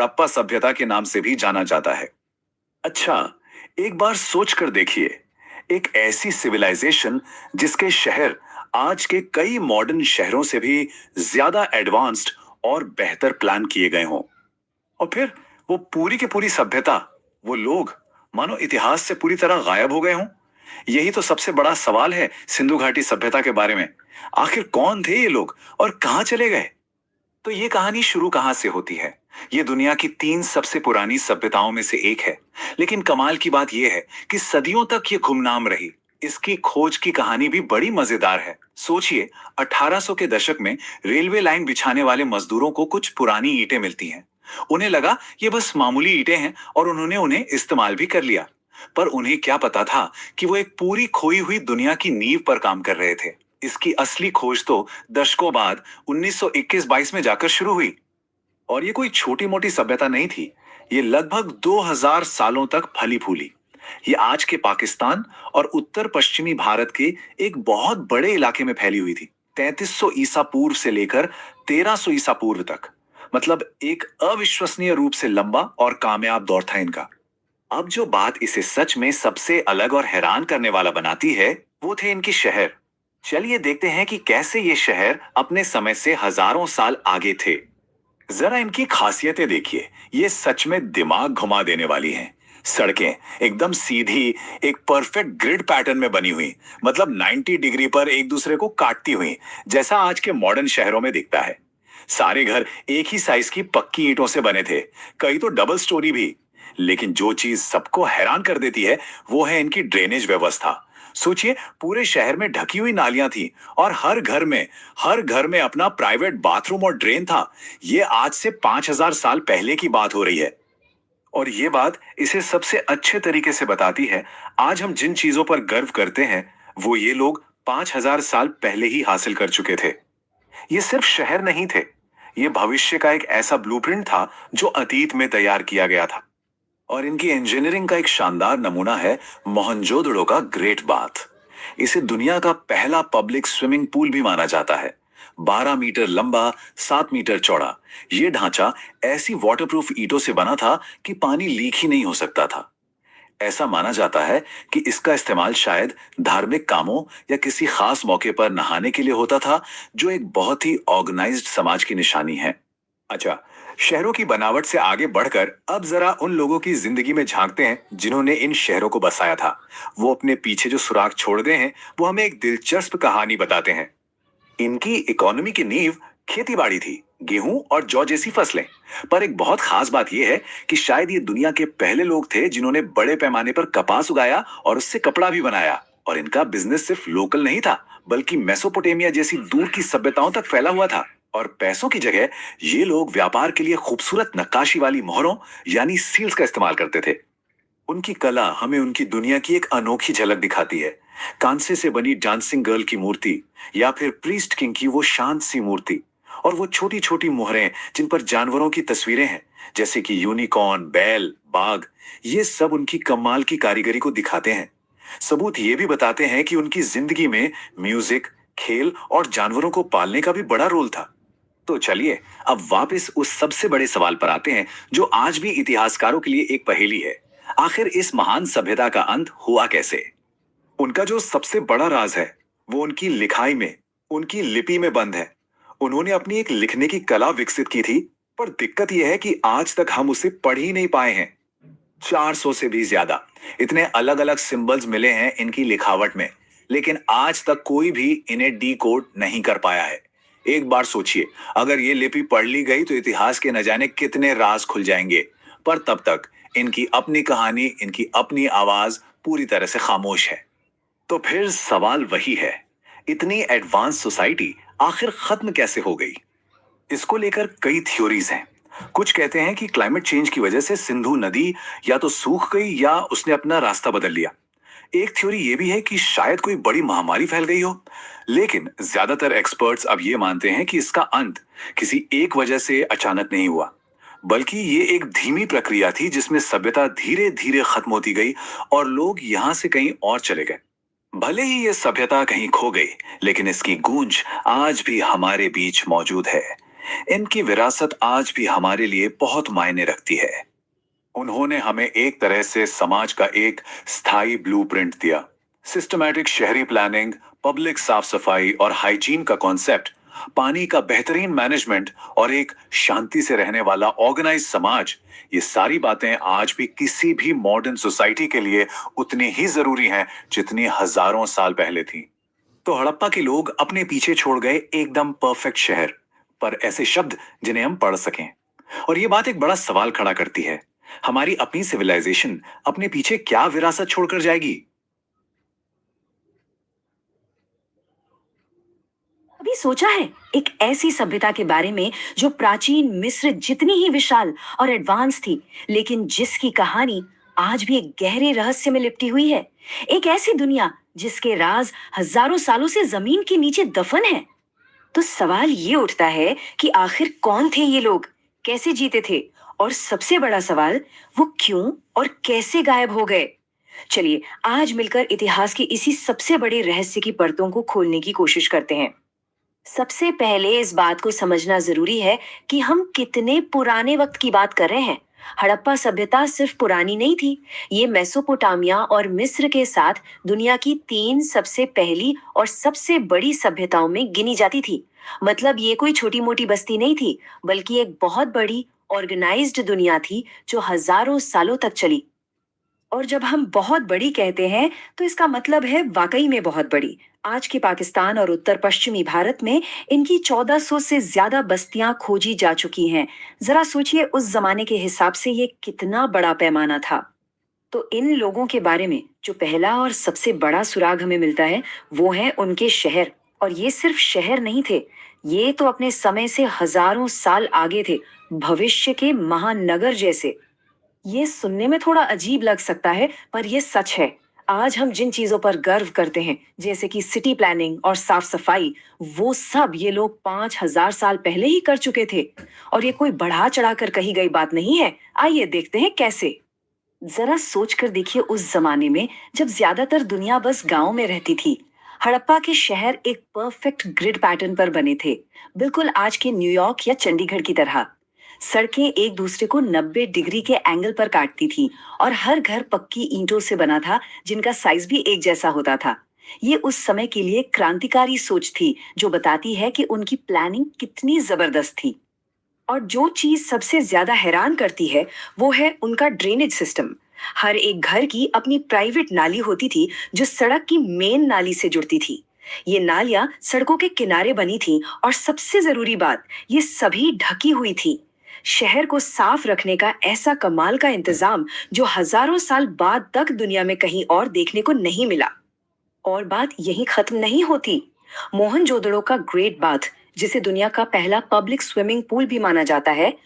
हड़प्पा सभ्यता के नाम से भी जाना जाता है। अच्छा, एक बार सोच कर देखिए, एक ऐसी सिविलाइजेशन जिसके शहर आज के कई मॉडर्न शहरों से भी ज्यादा एडवांस्ड और बेहतर प्लान किए गए हों, और फिर वो पूरी की पूरी सभ्यता, वो लोग मानो इतिहास से पूरी तरह गायब हो गए हों। यही तो सबसे बड़ा सवाल है सिंधु घाटी सभ्यता के बारे में। आखिर कौन थे ये लोग और कहां चले गए? तो ये कहानी शुरू कहां से होती है? ये दुनिया की 3 सबसे पुरानी सभ्यताओं में से एक है। लेकिन कमाल की बात यह है कि सदियों तक ये गुमनाम रही। इसकी खोज की कहानी भी बड़ी मजेदार है। सोचिए, 1800 के दशक में रेलवे लाइन बिछाने वाले मजदूरों को कुछ पुरानी ईंटें मिलती हैं। उन्हें लगा ये बस मामूली ईंटें हैं और उन्होंने उन्हें इस्तेमाल भी कर लिया। पर उन्हें क्या पता था कि वो एक पूरी खोई हुई दुनिया की नींव पर काम कर रहे थे। इसकी असली खोज तो दशकों बाद 1921-22 में जाकर शुरू हुई। और ये कोई छोटी मोटी सभ्यता नहीं थी। ये लगभग 2000 सालों तक फली फूली। ये आज के पाकिस्तान और उत्तर पश्चिमी भारत के एक बहुत बड़े इलाके में फैली हुई थी। 3300 ईसा पूर्व से लेकर 1300 ईसा पूर्व तक। मतलब एक अविश्वसनीय रूप से लंबा और कामयाब दौर था इनका। अब जो बात इसे सच में सबसे अलग और हैरान करने वाला बनाती है, वो थे इनके शहर। चलिए देखते हैं कि कैसे ये शहर अपने समय से हजारों साल आगे थे। जरा इनकी खासियतें देखिए, ये सच में दिमाग घुमा देने वाली हैं। सड़कें एकदम सीधी, एक परफेक्ट ग्रिड पैटर्न में बनी हुई, मतलब 90 डिग्री पर एक दूसरे को काटती हुई, जैसा आज के मॉडर्न शहरों में दिखता है। सारे घर एक ही साइज की पक्की ईंटों से बने थे, कई तो डबल स्टोरी भी। लेकिन जो चीज सबको हैरान कर देती है, वो है इनकी ड्रेनेज व्यवस्था। सोचिए, पूरे शहर में ढकी हुई नालियां थी और हर घर में अपना प्राइवेट बाथरूम और ड्रेन था। ये आज से 5000 साल पहले की बात हो रही है। और ये बात इसे सबसे अच्छे तरीके से बताती है। आज हम जिन चीजों पर गर्व करते हैं, वो ये लोग 5000 साल पहले ही हासिल कर चुके थे। ये सिर्फ शहर नहीं थे, ये भविष्य का एक ऐसा ब्लूप्रिंट था जो अतीत में तैयार किया गया था। और इनकी इंजीनियरिंग का एक शानदार नमूना है मोहनजोदड़ो का ग्रेट बाथ। इसे दुनिया का पहला पब्लिक स्विमिंग पूल भी माना जाता है। 12 मीटर लंबा, 7 मीटर चौड़ा। यह ढांचा ऐसी वाटरप्रूफ ईंटों से बना था कि पानी लीक ही नहीं हो सकता था। ऐसा माना जाता है कि इसका इस्तेमाल शायद धार्मिक कामों या किसी खास मौके पर नहाने के लिए होता था, जो एक बहुत ही ऑर्गेनाइज्ड समाज की निशानी है। अच्छा, शहरों की बनावट से आगे बढ़कर अब जरा उन लोगों की जिंदगी में झांकते हैं जिन्होंने इन शहरों को बसाया था। वो अपने पीछे जो सुराग छोड़ गए हैं, वो हमें एक दिलचस्प कहानी बताते हैं। इनकी इकोनॉमी की नींव खेतीबाड़ी थी, गेहूं और जौ जैसी फसलें। पर एक बहुत खास बात यह है कि शायद ये दुनिया के पहले लोग थे जिन्होंने बड़े पैमाने पर कपास उगाया और उससे कपड़ा भी बनाया। और इनका बिजनेस सिर्फ लोकल नहीं था, बल्कि मेसोपोटामिया जैसी दूर की सभ्यताओं तक फैला हुआ था। और पैसों की जगह ये लोग व्यापार के लिए खूबसूरत नक्काशी वाली मोहरों यानी सील्स का इस्तेमाल करते थे। उनकी कला हमें उनकी दुनिया की एक अनोखी झलक दिखाती है। कांसे से बनी डांसिंग गर्ल की मूर्ति, या फिर प्रीस्ट किंग की वो शांत सी मूर्ति, और वो छोटी छोटी मोहरें जिन पर जानवरों की तस्वीरें हैं, जैसे कि यूनिकॉर्न, बैल, बाघ। ये सब उनकी कमाल की कारीगरी को दिखाते हैं। सबूत ये भी बताते हैं कि उनकी जिंदगी में म्यूजिक, खेल और जानवरों को पालने का भी बड़ा रोल था। तो चलिए अब वापस उस सबसे बड़े सवाल पर आते हैं जो आज भी इतिहासकारों के लिए एक पहेली है। आखिर इस महान सभ्यता का अंत हुआ कैसे? उनका जो सबसे बड़ा राज है, वो उनकी लिखाई में, उनकी लिपि में बंद है। उन्होंने अपनी एक लिखने की कला विकसित की थी, पर दिक्कत यह है कि आज तक हम उसे पढ़ ही नहीं पाए हैं। 400 से भी ज्यादा इतने अलग अलग सिंबल्स मिले हैं इनकी लिखावट में, लेकिन आज तक कोई भी इन्हें डी कोड नहीं कर पाया है। एक बार सोचिए, अगर ये लिपि पढ़ ली गई तो इतिहास के न जाने कितने राज खुल जाएंगे। पर तब तक इनकी अपनी कहानी, इनकी अपनी आवाज पूरी तरह से खामोश है। तो फिर सवाल वही है, इतनी एडवांस सोसाइटी आखिर खत्म कैसे हो गई? इसको लेकर कई थ्योरीज हैं। कुछ कहते हैं कि क्लाइमेट चेंज की वजह से सिंधु नदी या तो सूख गई या उसने अपना रास्ता बदल लिया। एक थ्योरी ये भी है कि शायद कोई बड़ी महामारी फैल गई हो। लेकिन ज्यादातर एक्सपर्ट्स अब ये मानते हैं कि इसका अंत किसी एक वजह से अचानक नहीं हुआ, बल्कि ये एक धीमी प्रक्रिया थी जिसमें सभ्यता धीरे धीरे खत्म होती गई और लोग यहां से कहीं और चले गए। भले ही ये सभ्यता कहीं खो गई, लेकिन इसकी गूंज आज भी हमारे बीच मौजूद है। इनकी विरासत आज भी हमारे लिए बहुत मायने रखती है। उन्होंने हमें एक तरह से समाज का एक स्थायी ब्लूप्रिंट दिया। सिस्टमैटिक शहरी प्लानिंग, पब्लिक साफ सफाई और हाइजीन का कॉन्सेप्ट, पानी का बेहतरीन मैनेजमेंट और एक शांति से रहने वाला ऑर्गेनाइज समाज, ये सारी बातें आज भी किसी भी मॉडर्न सोसाइटी के लिए उतनी ही जरूरी हैं जितनी हजारों साल पहले थी। तो हड़प्पा के लोग अपने पीछे छोड़ गए एकदम परफेक्ट शहर, पर ऐसे शब्द जिन्हें हम पढ़ सकें। और ये बात एक बड़ा सवाल खड़ा करती है, हमारी अपनी सिविलाइजेशन अपने पीछे क्या विरासत छोड़कर जाएगी? कभी सोचा है एक ऐसी सभ्यता के बारे में जो प्राचीन मिस्र जितनी ही विशाल और एडवांस थी, लेकिन जिसकी कहानी आज भी एक गहरे रहस्य में लिपटी हुई है। एक ऐसी दुनिया जिसके राज हजारों सालों से जमीन के नीचे दफन है। तो सवाल ये उठता है कि आखिर कौन थे ये लोग, कैसे जीते थे, और सबसे बड़ा सवाल, वो क्यों और कैसे गायब हो गए। चलिए आज मिलकर इतिहास के इसी सबसे बड़े रहस्य की परतों को खोलने की कोशिश करते हैं। सबसे पहले इस बात को समझना जरूरी है कि हम कितने पुराने वक्त की बात कर रहे हैं। हड़प्पा सभ्यता सिर्फ पुरानी नहीं थी, ये मेसोपोटामिया और मिस्र के साथ दुनिया की तीन सबसे पहली और सबसे बड़ी सभ्यताओं में गिनी जाती थी। मतलब ये कोई छोटी मोटी बस्ती नहीं थी, बल्कि एक बहुत बड़ी ऑर्गेनाइज्ड दुनिया थी जो हजारों सालों तक चली। और जब हम बहुत बड़ी कहते हैं तो इसका मतलब है वाकई में बहुत बड़ी। आज के पाकिस्तान और उत्तर पश्चिमी भारत में इनकी 1400 से ज्यादा बस्तियां खोजी जा चुकी हैं। जरा सोचिए उस जमाने के हिसाब से ये कितना बड़ा पैमाना था। तो इन लोगों के बारे में जो पहला और सबसे बड़ा सुराग हमें मिलता है, वो है उनके शहर। और ये सिर्फ शहर नहीं थे, ये तो अपने समय से हजारों साल आगे थे, भविष्य के महानगर जैसे। ये सुनने में थोड़ा अजीब लग सकता है, पर ये सच है। आज हम जिन चीजों पर गर्व करते हैं, जैसे कि सिटी प्लानिंग और साफ सफाई, वो सब ये लोग 5000 साल पहले ही कर चुके थे। और ये कोई बढ़ा चढ़ा कर कही गई बात नहीं है। आइए देखते हैं कैसे। जरा सोच कर देखिए, उस जमाने में जब ज्यादातर दुनिया बस गांव में रहती थी, हड़प्पा के शहर एक परफेक्ट ग्रिड पैटर्न पर बने थे, बिल्कुल आज के न्यूयॉर्क या चंडीगढ़ की तरह। सड़कें एक दूसरे को 90 डिग्री के एंगल पर काटती थी और हर घर पक्की ईंटों से बना था, जिनका साइज भी एक जैसा होता था। ये उस समय के लिए क्रांतिकारी सोच थी, जो बताती है कि उनकी प्लानिंग कितनी जबरदस्त थी। और जो चीज सबसे ज्यादा हैरान करती है, वो है उनका ड्रेनेज सिस्टम। हर एक घर की अपनी प्राइवेट नाली होती थी, जो सड़क की मेन नाली से जुड़ती थी। ये नालियां सड़कों के किनारे बनी थी, और सबसे जरूरी बात, ये सभी ढकी हुई थी। शहर को साफ रखने का ऐसा कमाल का इंतजाम जो हजारों साल बाद तक दुनिया में कहीं और देखने को नहीं मिला। और बात यहीं खत्म नहीं होती। मोहनजोदड़ो का ग्रेट बाथ, जिसे दुनिया का पहला पब्लिक स्विमिंग पूल भी माना जाता है,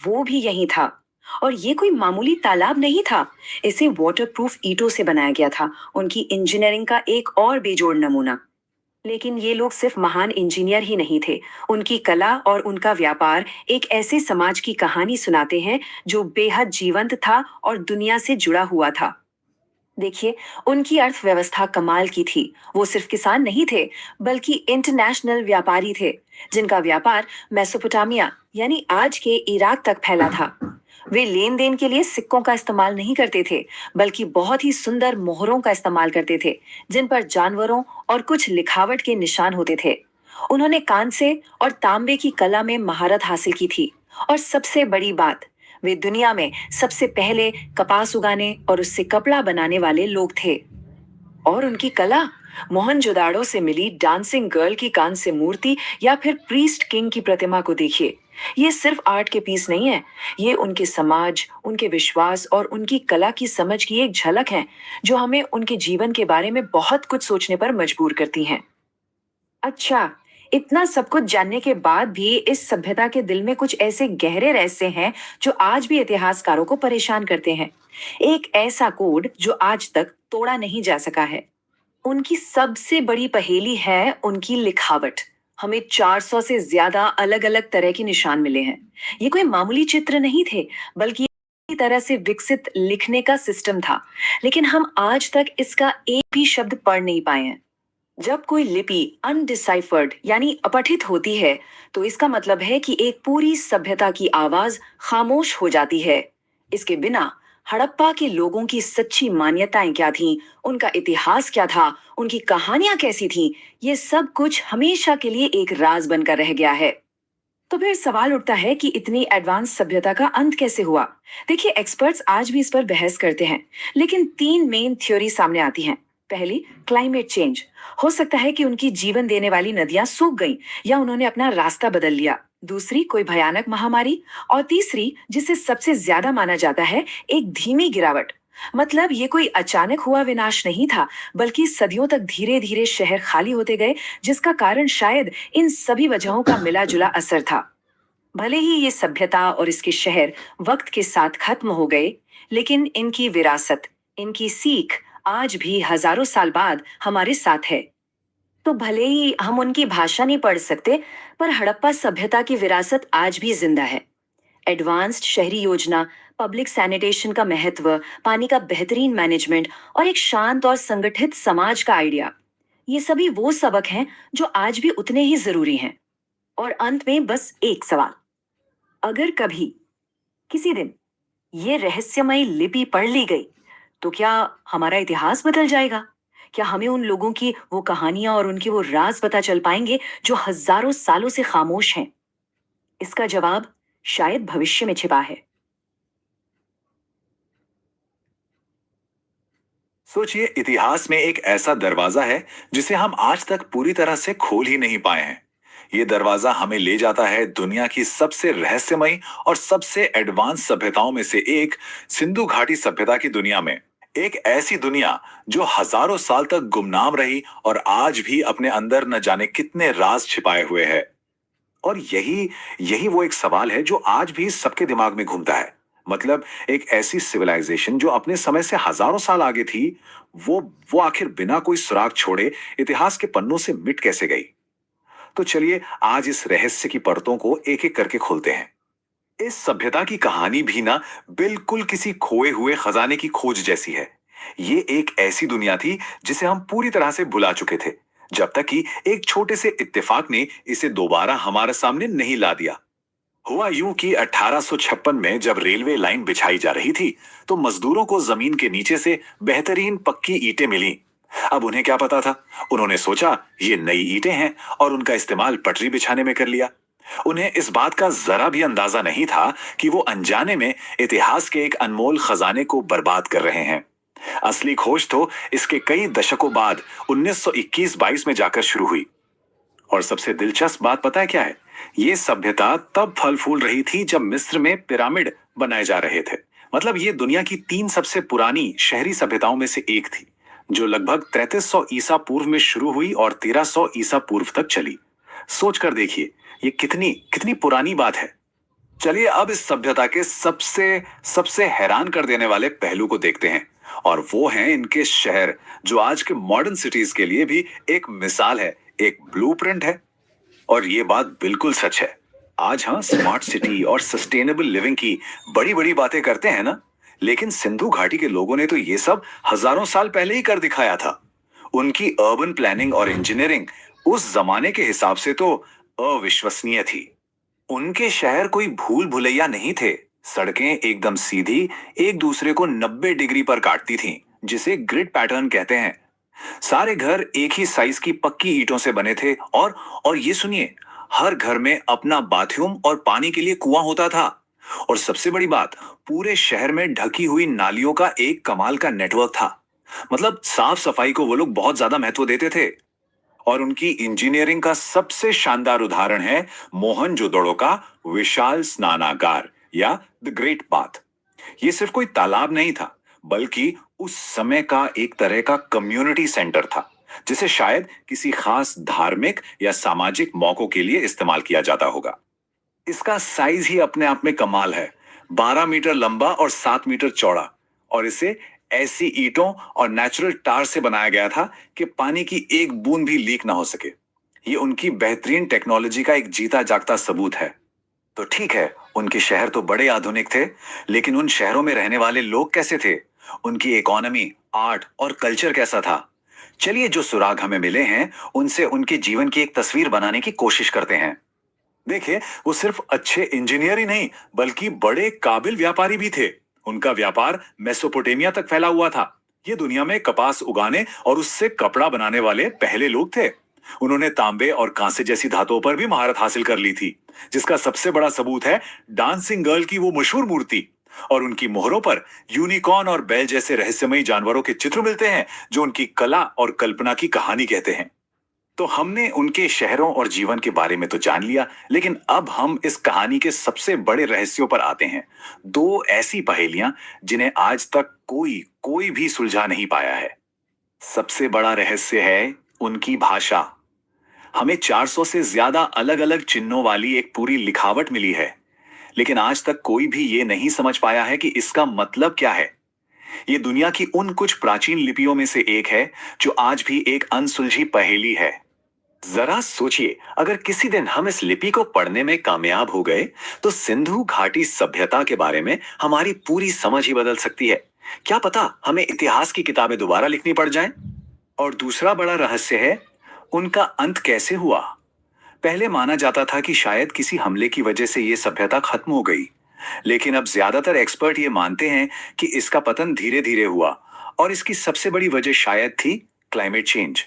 वो भी यहीं था। और ये कोई मामूली तालाब नहीं था, इसे वाटरप्रूफ ईंटों से बनाया गया था। उनकी इंजीनियरिंग का एक और बेजोड़ नमूना। लेकिन ये लोग सिर्फ महान इंजीनियर ही नहीं थे, उनकी कला और उनका व्यापार एक ऐसे समाज की कहानी सुनाते हैं जो बेहद जीवंत था और दुनिया से जुड़ा हुआ था। देखिए, उनकी अर्थव्यवस्था कमाल की थी। वो सिर्फ किसान नहीं थे, बल्कि इंटरनेशनल व्यापारी थे, जिनका व्यापार मेसोपोटामिया यानी आज के इराक तक फैला था। वे लेन देन के लिए सिक्कों का इस्तेमाल नहीं करते थे, बल्कि बहुत ही सुंदर मोहरों का इस्तेमाल करते थे, जिन पर जानवरों और कुछ लिखावट के निशान होते थे। उन्होंने कांसे और तांबे की कला में महारत हासिल की थी। और सबसे बड़ी बात, वे दुनिया में सबसे पहले कपास उगाने और उससे कपड़ा बनाने वाले लोग थे। और उनकी कला, मोहनजोदाड़ो से मिली डांसिंग गर्ल की कांस्य मूर्ति या फिर प्रीस्ट किंग की प्रतिमा को देखिए। ये सिर्फ आर्ट के पीस नहीं है, ये उनके समाज, उनके विश्वास और उनकी कला की समझ की एक झलक है, जो हमें उनके जीवन के बारे में बहुत कुछ सोचने पर मजबूर करती हैं। अच्छा, इतना सब कुछ जानने के बाद भी इस सभ्यता के दिल में कुछ ऐसे गहरे रहस्य हैं जो आज भी इतिहासकारों को परेशान करते हैं। एक ऐसा कोड जो आज तक तोड़ा नहीं जा सका है। उनकी सबसे बड़ी पहेली है उनकी लिखावट। हमें 400 से ज्यादा अलग अलग तरह के निशान मिले हैं। ये कोई मामूली चित्र नहीं थे, बल्कि एक तरह से विकसित लिखने का सिस्टम था। लेकिन हम आज तक इसका एक भी शब्द पढ़ नहीं पाए हैं। जब कोई लिपि अनडिसाइफर्ड यानी अपठित होती है, तो इसका मतलब है कि एक पूरी सभ्यता की आवाज खामोश हो जाती है। इसके बिना हड़प्पा के लोगों की सच्ची मान्यताएं क्या थीं, उनका इतिहास क्या था, उनकी कहानियां कैसी थीं, ये सब कुछ हमेशा के लिए एक राज बनकर रह गया है। तो फिर सवाल उठता है कि इतनी एडवांस सभ्यता का अंत कैसे हुआ। देखिए, एक्सपर्ट्स आज भी इस पर बहस करते हैं, लेकिन तीन मेन थ्योरी सामने आती हैं। पहली, क्लाइमेट चेंज। हो सकता है कि उनकी जीवन देने वाली नदियां सूख गईं या उन्होंने अपना रास्ता बदल लिया। दूसरी, कोई भयानक महामारी। और तीसरी, जिसे सबसे ज्यादा माना जाता है, एक धीमी गिरावट। मतलब ये कोई अचानक हुआ विनाश नहीं था, बल्कि सदियों तक धीरे धीरे शहर खाली होते गए, जिसका कारण शायद इन सभी वजहों का मिला जुला असर था। भले ही ये सभ्यता और इसके शहर वक्त के साथ खत्म हो गए, लेकिन इनकी विरासत, इनकी सीख आज भी हजारों साल बाद हमारे साथ है। तो भले ही हम उनकी भाषा नहीं पढ़ सकते, पर हड़प्पा सभ्यता की विरासत आज भी जिंदा है। एडवांस्ड शहरी योजना, पब्लिक सैनिटेशन का महत्व, पानी का बेहतरीन मैनेजमेंट और एक शांत और संगठित समाज का आइडिया, ये सभी वो सबक हैं जो आज भी उतने ही जरूरी हैं। और अंत में बस एक सवाल, अगर कभी किसी दिन ये रहस्यमयी लिपि पढ़ ली गई, तो क्या हमारा इतिहास बदल जाएगा? क्या हमें उन लोगों की वो कहानियां और उनके वो राज पता चल पाएंगे जो हजारों सालों से खामोश हैं? इसका जवाब शायद भविष्य में छिपा है। सोचिए, इतिहास में एक ऐसा दरवाजा है जिसे हम आज तक पूरी तरह से खोल ही नहीं पाए हैं। ये दरवाजा हमें ले जाता है दुनिया की सबसे रहस्यमयी और सबसे एडवांस सभ्यताओं में से एक, सिंधु घाटी सभ्यता की दुनिया में। एक ऐसी दुनिया जो हजारों साल तक गुमनाम रही और आज भी अपने अंदर न जाने कितने राज छिपाए हुए है। और यही यही वो एक सवाल है जो आज भी सबके दिमाग में घूमता है। मतलब, एक ऐसी सिविलाइजेशन जो अपने समय से हजारों साल आगे थी, वो वो आखिर बिना कोई सुराग छोड़े इतिहास के पन्नों से मिट कैसे गई? तो चलिए, आज इस रहस्य की परतों को एक एक करके खोलते हैं। इस सभ्यता की कहानी भी ना बिल्कुल किसी खोए हुए खजाने की खोज जैसी है। ये एक ऐसी दुनिया थी जिसे हम पूरी तरह से भुला चुके थे, जब तक कि एक छोटे से इत्तेफाक ने इसे दोबारा हमारे सामने नहीं ला दिया। हुआ यूं कि 1856 में जब रेलवे लाइन बिछाई जा रही थी, तो मजदूरों को जमीन के नीचे से बेहतरीन पक्की ईंटें मिली। अब उन्हें क्या पता था? उन्होंने सोचा ये नई ईंटें हैं और उनका इस्तेमाल पटरी बिछाने में कर लिया। उन्हें इस बात का जरा भी अंदाजा नहीं था कि वो अनजाने में इतिहास के एक अनमोल खजाने को बर्बाद कर रहे हैं। असली खोज तो इसके कई दशकों बाद 1921-22 में जाकर शुरू हुई। और सबसे दिलचस्प बात पता है क्या है? ये सभ्यता तब फल फूल रही थी जब मिस्र में पिरामिड बनाए जा रहे थे। मतलब, ये दुनिया की 3 सबसे पुरानी शहरी सभ्यताओं में से एक थी, जो लगभग 3300 ईसा पूर्व में शुरू हुई और 1300 ईसा पूर्व तक चली। सोच कर देखिए, ये कितनी कितनी पुरानी बात है। चलिए, अब इस सभ्यता के सबसे सबसे हैरान कर देने वाले पहलू को देखते हैं, और वो हैं इनके शहर, जो आज के मॉडर्न सिटीज के लिए भी एक मिसाल है, एक ब्लूप्रिंट है। और ये बात बिल्कुल सच है। आज हम स्मार्ट सिटी और सस्टेनेबल लिविंग की बड़ी बड़ी बातें करते हैं ना, लेकिन सिंधु घाटी के लोगों ने तो ये सब हजारों साल पहले ही कर दिखाया था। उनकी अर्बन प्लानिंग और इंजीनियरिंग उस जमाने के हिसाब से तो अविश्वसनीय थी। उनके शहर कोई भूल भुलैया नहीं थे। सड़कें एकदम सीधी, एक दूसरे को 90 डिग्री पर काटती थीं, जिसे ग्रिड पैटर्न कहते हैं। सारे घर एक ही साइज की पक्की ईंटों से बने थे, और ये सुनिए, हर घर में अपना बाथरूम और पानी के लिए कुआं होता था। और सबसे बड़ी बात, पूरे शहर में ढकी हुई नालियों का एक कमाल का नेटवर्क था। मतलब, साफ सफाई को वो लोग बहुत ज्यादा महत्व देते थे। और उनकी इंजीनियरिंग का सबसे शानदार उदाहरण है मोहनजोदड़ो का विशाल स्नानागार, या द ग्रेट बाथ। ये सिर्फ कोई तालाब नहीं था, बल्कि उस समय का एक तरह का कम्युनिटी सेंटर था, जिसे शायद किसी खास धार्मिक या सामाजिक मौकों के लिए इस्तेमाल किया जाता होगा। इसका साइज ही अपने आप में कमाल है। 12 मीटर लंबा और 7 मीटर चौड़ा। और इसे ऐसी ईंटों और नेचुरल टार से बनाया गया था कि पानी की एक बूंद भी लीक ना हो सके। ये उनकी बेहतरीन टेक्नोलॉजी का एक जीता जागता सबूत है। तो ठीक है, उनके शहर तो बड़े आधुनिक थे, लेकिन उन शहरों में रहने वाले लोग कैसे थे? उनकी इकोनॉमी, आर्ट और कल्चर कैसा था? चलिए जो सुराग हमें मिले हैं उनसे उनके जीवन की एक तस्वीर बनाने की कोशिश करते हैं। देखिए, वो सिर्फ अच्छे इंजीनियर ही नहीं बल्कि बड़े काबिल व्यापारी भी थे। उनका व्यापार मेसोपोटामिया तक फैला हुआ था। ये दुनिया में कपास उगाने और उससे कपड़ा बनाने वाले पहले लोग थे। उन्होंने तांबे और कांसे जैसी धातुओं पर भी महारत हासिल कर ली थी, जिसका सबसे बड़ा सबूत है डांसिंग गर्ल की वो मशहूर मूर्ति। और उनकी मोहरों पर यूनिकॉर्न और बैल जैसे रहस्यमयी जानवरों के चित्र मिलते हैं, जो उनकी कला और कल्पना की कहानी कहते हैं। तो हमने उनके शहरों और जीवन के बारे में तो जान लिया, लेकिन अब हम इस कहानी के सबसे बड़े रहस्यों पर आते हैं। दो ऐसी पहेलियां जिन्हें आज तक कोई कोई भी सुलझा नहीं पाया है। सबसे बड़ा रहस्य है उनकी भाषा। हमें 400 से ज्यादा अलग अलग चिन्हों वाली एक पूरी लिखावट मिली है, लेकिन आज तक कोई भी ये नहीं समझ पाया है कि इसका मतलब क्या है। ये दुनिया की उन कुछ प्राचीन लिपियों में से एक है जो आज भी एक अनसुलझी पहेली है। जरा सोचिए, अगर किसी दिन हम इस लिपि को पढ़ने में कामयाब हो गए तो सिंधु घाटी सभ्यता के बारे में हमारी पूरी समझ ही बदल सकती है। क्या पता हमें इतिहास की किताबें दोबारा लिखनी पड़ जाएं। और दूसरा बड़ा रहस्य है उनका अंत कैसे हुआ। पहले माना जाता था कि शायद किसी हमले की वजह से ये सभ्यता खत्म हो गई, लेकिन अब ज्यादातर एक्सपर्ट ये मानते हैं कि इसका पतन धीरे धीरे हुआ और इसकी सबसे बड़ी वजह शायद थी क्लाइमेट चेंज।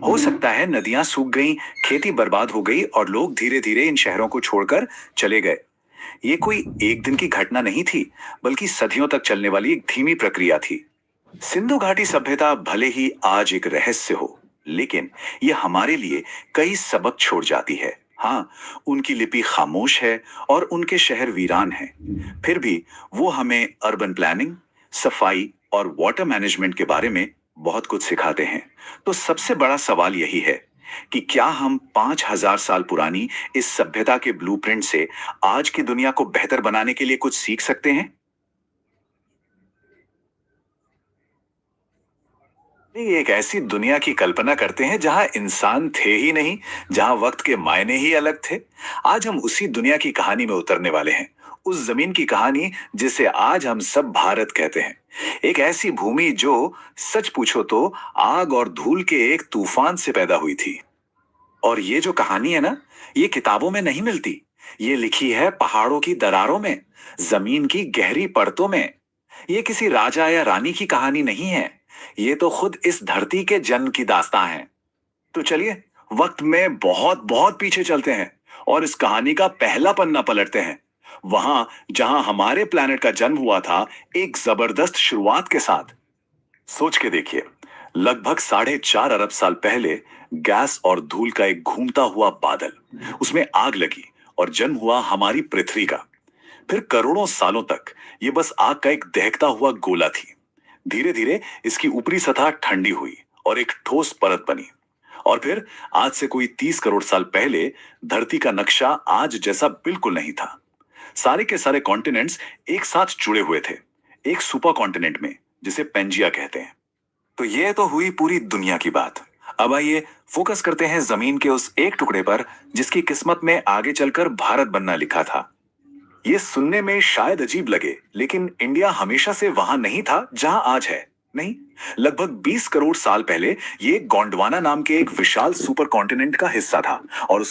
हो सकता है नदियां सूख गईं, खेती बर्बाद हो गई और लोग धीरे धीरे इन शहरों को छोड़कर चले गए। ये कोई एक दिन की घटना नहीं थी, बल्कि सदियों तक चलने वाली एक धीमी प्रक्रिया थी। सिंधु घाटी सभ्यता भले ही आज एक रहस्य हो, लेकिन ये हमारे लिए कई सबक छोड़ जाती है। हाँ, उनकी लिपि खामोश है और उनके शहर वीरान हैं। फिर भी वो हमें अर्बन प्लानिंग, सफाई और वाटर मैनेजमेंट के बारे में बहुत कुछ सिखाते हैं। तो सबसे बड़ा सवाल यही है कि क्या हम 5000 साल पुरानी इस सभ्यता के ब्लूप्रिंट से आज की दुनिया को बेहतर बनाने के लिए कुछ सीख सकते हैं। ये एक ऐसी दुनिया की कल्पना करते हैं जहां इंसान थे ही नहीं, जहां वक्त के मायने ही अलग थे। आज हम उसी दुनिया की कहानी में उतरने वाले हैं, उस जमीन की कहानी जिसे आज हम सब भारत कहते हैं। एक ऐसी भूमि जो सच पूछो तो आग और धूल के एक तूफान से पैदा हुई थी। और ये जो कहानी है ना, ये किताबों में नहीं मिलती। ये लिखी है पहाड़ों की दरारों में, जमीन की गहरी परतों में। ये किसी राजा या रानी की कहानी नहीं है, ये तो खुद इस धरती के जन्म की दास्तां है। तो चलिए वक्त में बहुत बहुत पीछे चलते हैं और इस कहानी का पहला पन्ना पलटते हैं, वहां जहां हमारे प्लेनेट का जन्म हुआ था, एक जबरदस्त शुरुआत के साथ। सोच के देखिए, लगभग 4.5 अरब साल पहले गैस और धूल का एक घूमता हुआ बादल, उसमें आग लगी और जन्म हुआ हमारी पृथ्वी का। फिर करोड़ों सालों तक ये बस आग का एक दहकता हुआ गोला थी। धीरे धीरे इसकी ऊपरी सतह ठंडी हुई और एक ठोस परत बनी। और फिर आज से कोई 30 करोड़ साल पहले धरती का नक्शा आज जैसा बिल्कुल नहीं था। सारे के सारे कॉन्टिनेंट्स एक साथ जुड़े हुए थे, एक सुपर कॉन्टिनेंट में, जिसे पेंजिया कहते हैं। तो ये तो हुई पूरी दुनिया की बात। अब आइए फोकस करते हैं जमीन के उस एक टुकड़े पर जिसकी किस्मत में आगे चलकर भारत बनना लिखा था। ये सुनने में शायद अजीब लगे, लेकिन इंडिया हमेशा से वहां नहीं था जहां आज है। नहीं, लगभग 20 करोड़ साल पहले ये गोंडवाना नाम के एक विशाल सुपर कॉन्टिनेंट का हिस्सा था और